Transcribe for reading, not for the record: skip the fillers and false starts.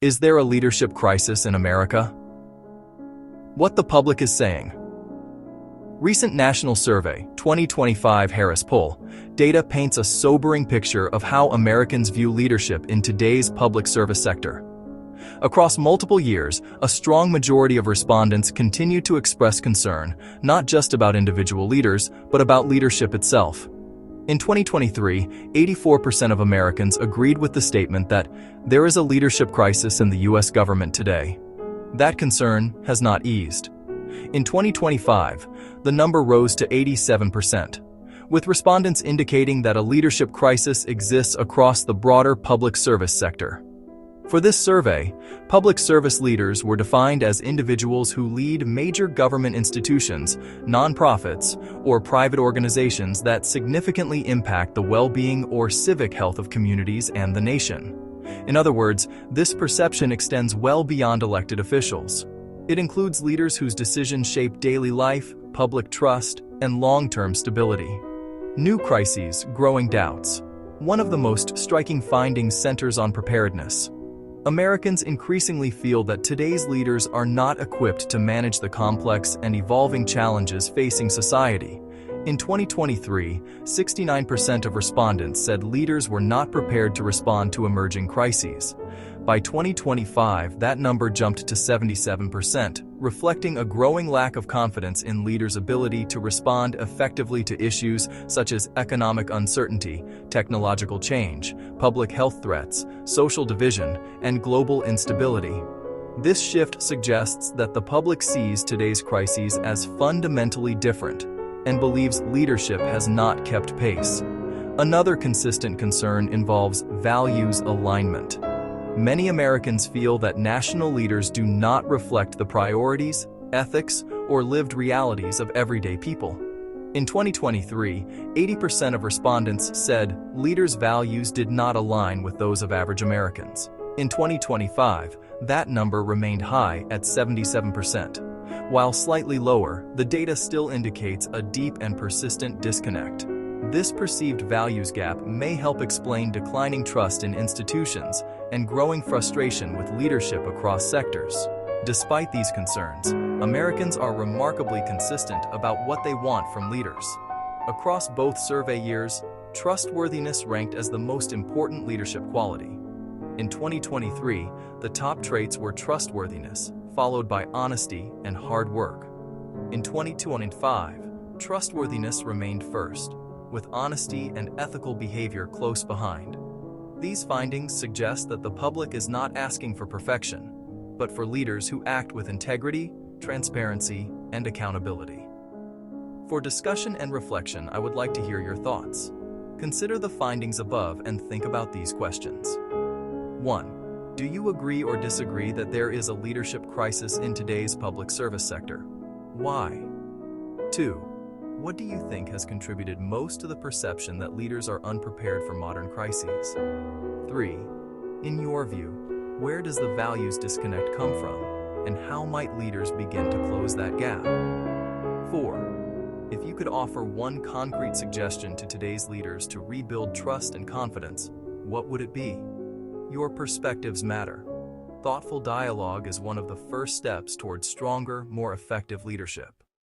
Is there a leadership crisis in America? What the public is saying. Recent national survey, 2025 Harris Poll, data paints a sobering picture of how Americans view leadership in today's public service sector. Across multiple years, a strong majority of respondents continue to express concern, not just about individual leaders, but about leadership itself. In 2023, 84% of Americans agreed with the statement that there is a leadership crisis in the U.S. government today. That concern has not eased. In 2025, the number rose to 87%, with respondents indicating that a leadership crisis exists across the broader public service sector. For this survey, public service leaders were defined as individuals who lead major government institutions, nonprofits, or private organizations that significantly impact the well-being or civic health of communities and the nation. In other words, this perception extends well beyond elected officials. It includes leaders whose decisions shape daily life, public trust, and long-term stability. New crises, growing doubts. One of the most striking findings centers on preparedness. Americans increasingly feel that today's leaders are not equipped to manage the complex and evolving challenges facing society. In 2023, 69% of respondents said leaders were not prepared to respond to emerging crises. By 2025, that number jumped to 77%, reflecting a growing lack of confidence in leaders' ability to respond effectively to issues such as economic uncertainty, technological change, public health threats, social division, and global instability. This shift suggests that the public sees today's crises as fundamentally different and believes leadership has not kept pace. Another consistent concern involves values alignment. Many Americans feel that national leaders do not reflect the priorities, ethics, or lived realities of everyday people. In 2023, 80% of respondents said leaders' values did not align with those of average Americans. In 2025, that number remained high at 77%. While slightly lower, the data still indicates a deep and persistent disconnect. This perceived values gap may help explain declining trust in institutions and growing frustration with leadership across sectors. Despite these concerns, Americans are remarkably consistent about what they want from leaders. Across both survey years, trustworthiness ranked as the most important leadership quality. In 2023, the top traits were trustworthiness, followed by honesty and hard work. In 2025, trustworthiness remained first, with honesty and ethical behavior close behind. These findings suggest that the public is not asking for perfection, but for leaders who act with integrity, transparency, and accountability. For discussion and reflection, I would like to hear your thoughts. Consider the findings above and think about these questions. 1. Do you agree or disagree that there is a leadership crisis in today's public service sector? Why? 2. What do you think has contributed most to the perception that leaders are unprepared for modern crises? 3. In your view, where does the values disconnect come from, and how might leaders begin to close that gap? 4. If you could offer one concrete suggestion to today's leaders to rebuild trust and confidence, what would it be? Your perspectives matter. Thoughtful dialogue is one of the first steps towards stronger, more effective leadership.